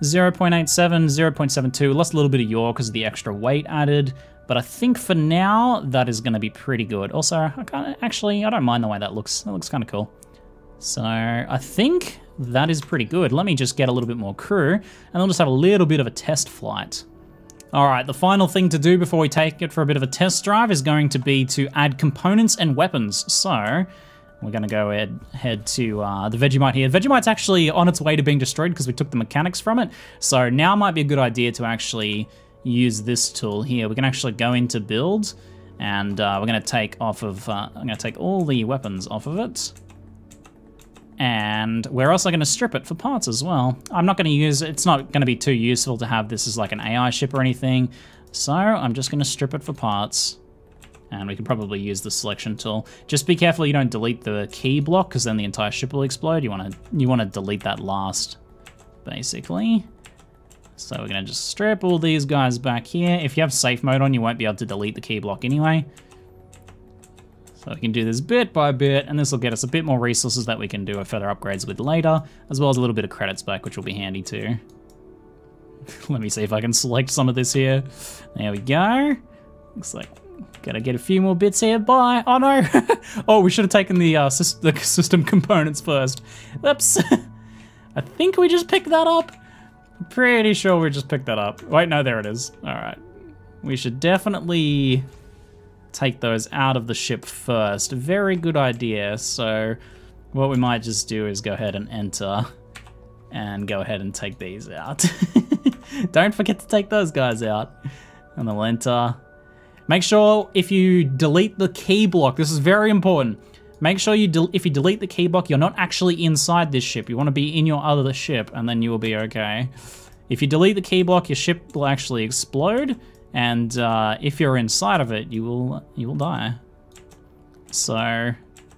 0.87, 0.72, lost a little bit of yaw because of the extra weight added, but I think for now that is going to be pretty good. Also, I don't mind the way that looks. That looks kind of cool. So I think that is pretty good. Let me just get a little bit more crew, and we'll just have a little bit of a test flight. All right, the final thing to do before we take it for a bit of a test drive is going to be to add components and weapons. So we're going to go head to the Vegemite here. Vegemite's actually on its way to being destroyed because we took the mechanics from it. So now might be a good idea to actually use this tool here. We can actually go into build, and we're going to take off of. I'm going to take all the weapons off of it. And we're also going to strip it for parts as well. I'm not going to use it. It's not going to be too useful to have this as like an AI ship or anything. So I'm just going to strip it for parts. And we can probably use the selection tool. Just be careful you don't delete the key block because then the entire ship will explode. You want to delete that last, basically. So we're going to just strip all these guys back here. If you have safe mode on, you won't be able to delete the key block anyway. So we can do this bit by bit, and this will get us a bit more resources that we can do further upgrades with later, as well as a little bit of credits back, which will be handy too. Let me see if I can select some of this here. There we go. Looks like gotta get a few more bits here. Bye. Oh no. Oh, we should have taken the system components first. Oops. I think we just picked that up. I'm pretty sure we just picked that up. Wait, no, there it is. All right. We should definitely take those out of the ship first. Very good idea. So what we might just do is go ahead and enter and go ahead and take these out. Don't forget to take those guys out. And then we'll enter. Make sure if you delete the key block, this is very important. Make sure if you delete the key block, you're not actually inside this ship. You want to be in your other ship, and then you will be okay. If you delete the key block, your ship will actually explode. And if you're inside of it, you will die. So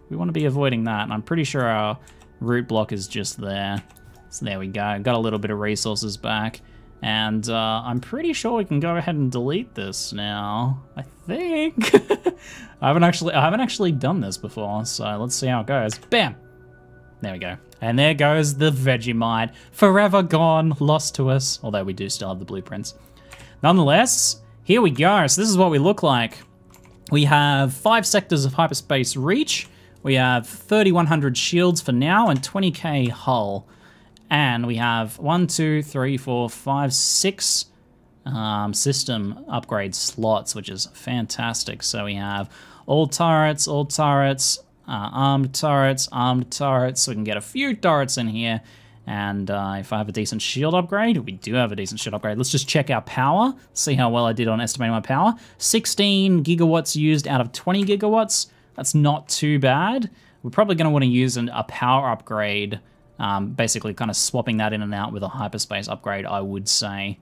we want to be avoiding that. And I'm pretty sure our root block is just there. So there we go. Got a little bit of resources back. And I'm pretty sure we can go ahead and delete this now. I think. I haven't actually done this before. So let's see how it goes. Bam! There we go. And there goes the Vegemite. Forever gone, lost to us. Although we do still have the blueprints. Nonetheless, here we go. So this is what we look like. We have 5 sectors of hyperspace reach. We have 3,100 shields for now and 20k hull. And we have 1, 2, 3, 4, 5, 6 system upgrade slots, which is fantastic. So we have all turrets, armed turrets. So we can get a few turrets in here. And if I have a decent shield upgrade, we do have a decent shield upgrade. Let's just check our power, see how well I did on estimating my power. 16 gigawatts used out of 20 gigawatts. That's not too bad. We're probably going to want to use a power upgrade, basically kind of swapping that in and out with a hyperspace upgrade, I would say.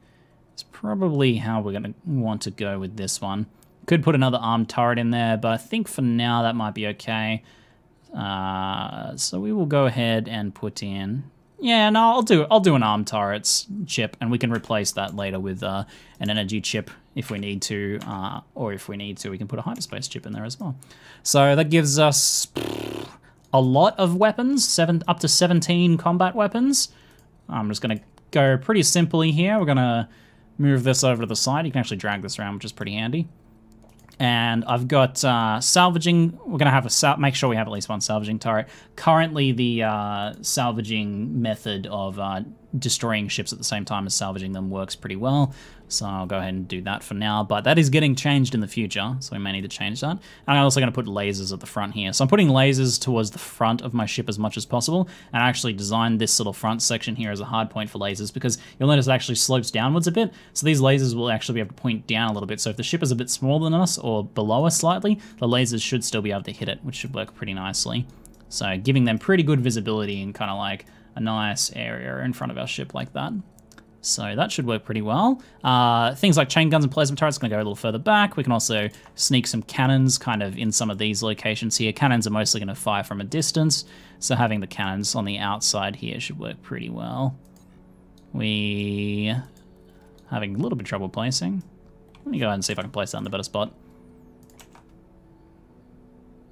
It's probably how we're going to want to go with this one. Could put another armed turret in there, but I think for now that might be okay. So we will go ahead and put in... Yeah, no, I'll do an armed turrets chip, and we can replace that later with an energy chip if we need to, or if we need to, we can put a hyperspace chip in there as well. So that gives us a lot of weapons, up to 17 combat weapons. I'm just going to go pretty simply here. We're going to move this over to the side. You can actually drag this around, which is pretty handy. And I've got salvaging. We're going to have make sure we have at least one salvaging turret. Currently, the salvaging method of destroying ships at the same time as salvaging them works pretty well. So I'll go ahead and do that for now. But that is getting changed in the future, so we may need to change that. And I'm also going to put lasers at the front here. So I'm putting lasers towards the front of my ship as much as possible. And I actually designed this little front section here as a hard point for lasers because you'll notice it actually slopes downwards a bit. So these lasers will actually be able to point down a little bit. So if the ship is a bit smaller than us or below us slightly, the lasers should still be able to hit it, which should work pretty nicely. So giving them pretty good visibility and kind of like a nice area in front of our ship like that. So that should work pretty well. Things like chain guns and plasma turrets are going to go a little further back. We can also sneak some cannons kind of in some of these locations here. Cannons are mostly going to fire from a distance, so having the cannons on the outside here should work pretty well. We having a little bit of trouble placing. Let me go ahead and see if I can place that in the better spot.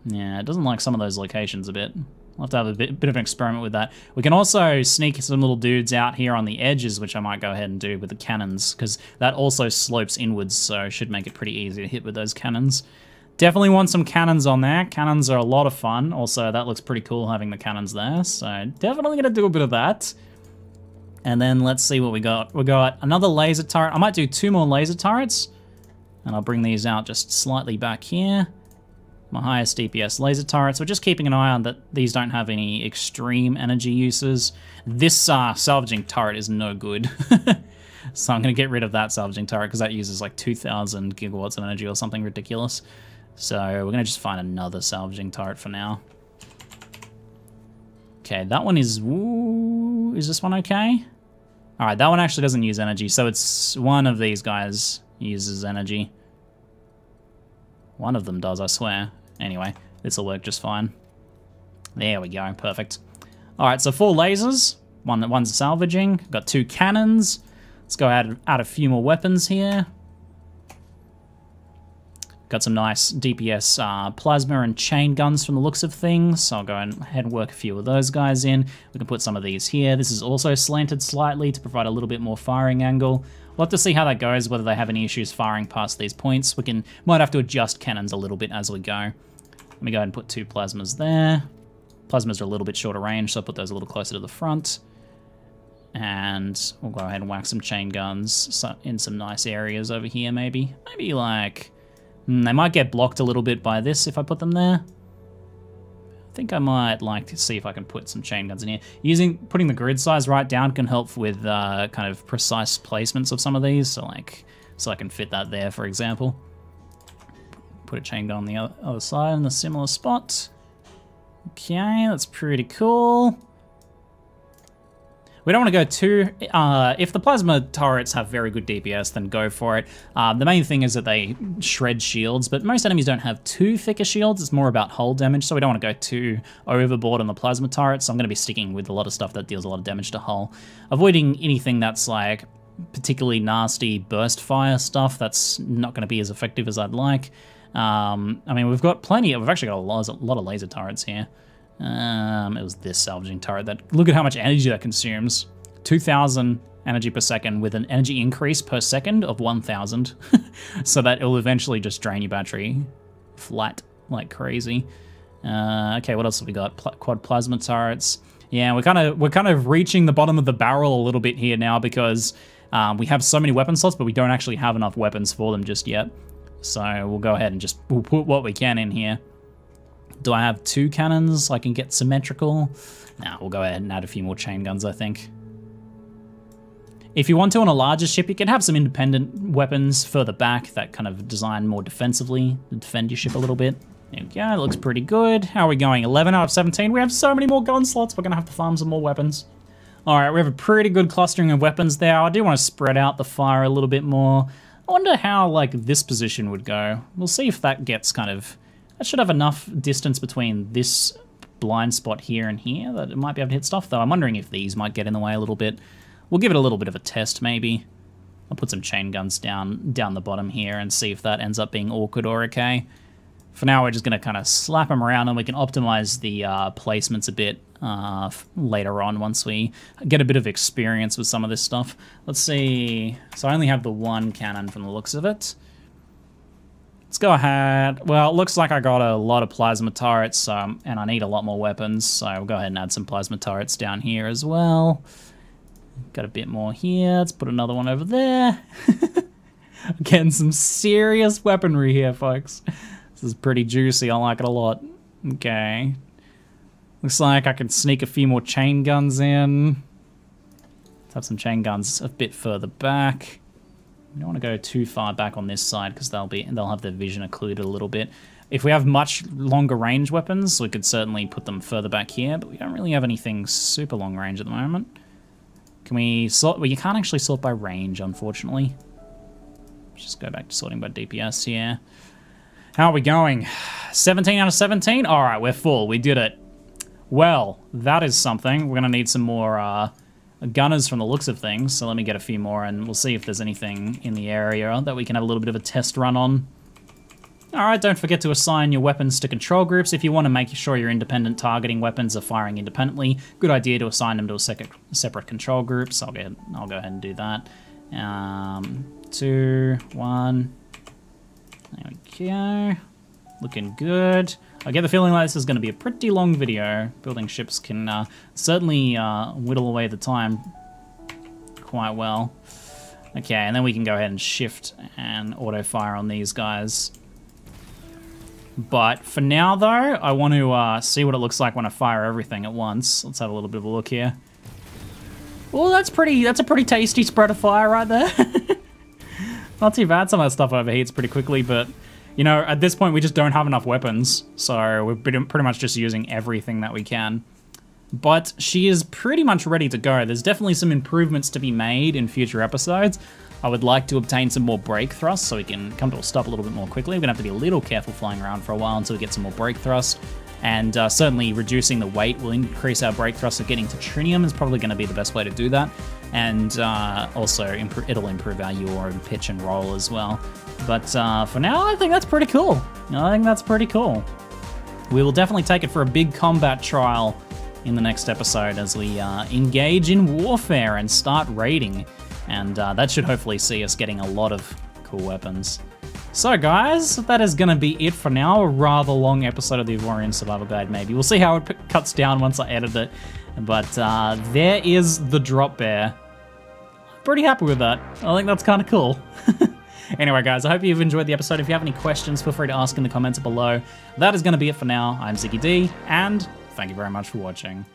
Yeah, it doesn't like some of those locations a bit. I'll have to have a bit of an experiment with that. We can also sneak some little dudes out here on the edges, which I might go ahead and do with the cannons, because that also slopes inwards, so it should make it pretty easy to hit with those cannons. Definitely want some cannons on there. Cannons are a lot of fun. Also, that looks pretty cool having the cannons there, so definitely going to do a bit of that. And then let's see what we got. We got another laser turret. I might do 2 more laser turrets, and I'll bring these out just slightly back here. My highest DPS laser turrets. We're just keeping an eye on that these don't have any extreme energy uses. This salvaging turret is no good. So I'm going to get rid of that salvaging turret because that uses like 2,000 gigawatts of energy or something ridiculous. So we're going to just find another salvaging turret for now. Okay, that one is... Ooh, is this one okay? Alright, that one actually doesn't use energy, so it's one of these guys uses energy. One of them does, I swear. Anyway, this will work just fine. There we go, perfect. Alright, so 4 lasers. One's salvaging. Got 2 cannons. Let's go add a few more weapons here. Got some nice DPS plasma and chain guns from the looks of things, so I'll go ahead and work a few of those guys in. We can put some of these here. This is also slanted slightly to provide a little bit more firing angle. We'll have to see how that goes, whether they have any issues firing past these points. Might have to adjust cannons a little bit as we go. Let me go ahead and put 2 plasmas there. Plasmas are a little bit shorter range, so I'll put those a little closer to the front. And we'll go ahead and whack some chain guns in some nice areas over here, maybe. Maybe like... they might get blocked a little bit by this if I put them there. I think I might like to see if I can put some chain guns in here. Putting the grid size right down can help with kind of precise placements of some of these. So I can fit that there, for example. Put a chain gun on the other side in a similar spot. Okay, that's pretty cool. We don't want to go too... if the plasma turrets have very good DPS, then go for it. The main thing is that they shred shields, but most enemies don't have too thick a shields. It's more about hull damage, so we don't want to go too overboard on the plasma turrets. So I'm going to be sticking with a lot of stuff that deals a lot of damage to hull. Avoiding anything that's like particularly nasty burst fire stuff. That's not going to be as effective as I'd like. I mean, we've got plenty... We've actually got a lot of laser turrets here. It was this salvaging turret that... Look at how much energy that consumes. 2,000 energy per second with an energy increase per second of 1,000. So that it'll eventually just drain your battery flat like crazy. Okay, what else have we got? Quad plasma turrets. Yeah, we're kind of reaching the bottom of the barrel a little bit here now because we have so many weapon slots, but we don't actually have enough weapons for them just yet. So we'll go ahead and we'll put what we can in here. Do I have 2 cannons I can get symmetrical? Nah, we'll go ahead and add a few more chain guns, I think. If you want to on a larger ship, you can have some independent weapons further back that kind of design more defensively, defend your ship a little bit. There we go, it looks pretty good. How are we going? 11 out of 17. We have so many more gun slots, we're going to have to farm some more weapons. Alright, we have a pretty good clustering of weapons there. I do want to spread out the fire a little bit more. I wonder how, like, this position would go. We'll see if that gets kind of... That should have enough distance between this blind spot here and here that it might be able to hit stuff, though I'm wondering if these might get in the way a little bit. We'll give it a little bit of a test, maybe. I'll put some chain guns down the bottom here and see if that ends up being awkward or okay. For now, we're just going to kind of slap them around and we can optimize the placements a bit later on once we get a bit of experience with some of this stuff. Let's see. So I only have the 1 cannon from the looks of it. Let's go ahead. Well, it looks like I got a lot of plasma turrets, and I need a lot more weapons, so we'll go ahead and add some plasma turrets down here as well. Got a bit more here. Let's put another one over there. Getting some serious weaponry here, folks. This is pretty juicy. I like it a lot. Okay. Looks like I can sneak a few more chain guns in. Let's have some chain guns a bit further back. We don't want to go too far back on this side because they'll have their vision occluded a little bit. If we have much longer range weapons, we could certainly put them further back here, but we don't really have anything super long range at the moment. Can we sort? Well, you can't actually sort by range, unfortunately. Let's just go back to sorting by DPS here. How are we going? 17 out of 17? All right, we're full. We did it. Well, that is something. We're going to need some more gunners from the looks of things, so let me get a few more and we'll see if there's anything in the area that we can have a little bit of a test run on. Alright, don't forget to assign your weapons to control groups. If you want to make sure your independent targeting weapons are firing independently, good idea to assign them to a separate control group, so I'll go ahead and do that. 2, 1, there we go. Looking good. I get the feeling like this is going to be a pretty long video. Building ships can certainly whittle away the time quite well. Okay, and then we can go ahead and shift and auto-fire on these guys. But for now, though, I want to see what it looks like when I fire everything at once. Let's have a little bit of a look here. Oh, that's a pretty tasty spread of fire right there. Not too bad. Some of that stuff overheats pretty quickly, but you know, at this point, we just don't have enough weapons, so we're pretty much just using everything that we can. But she is pretty much ready to go. There's definitely some improvements to be made in future episodes. I would like to obtain some more brake thrust so we can come to a stop a little bit more quickly. We're going to have to be a little careful flying around for a while until we get some more brake thrust. And certainly reducing the weight will increase our brake thrust, so getting to trinium is probably going to be the best way to do that. And also, it'll improve our yaw and pitch and roll as well. But for now, I think that's pretty cool. I think that's pretty cool. We will definitely take it for a big combat trial in the next episode as we engage in warfare and start raiding. And that should hopefully see us getting a lot of cool weapons. So guys, that is going to be it for now. A rather long episode of the Avorion Survival Guide, maybe. We'll see how it cuts down once I edit it. But there is the drop bear. I'm pretty happy with that. I think that's kind of cool. Anyway, guys, I hope you've enjoyed the episode. If you have any questions, feel free to ask in the comments below. That is going to be it for now. I'm ZiggyD, and thank you very much for watching.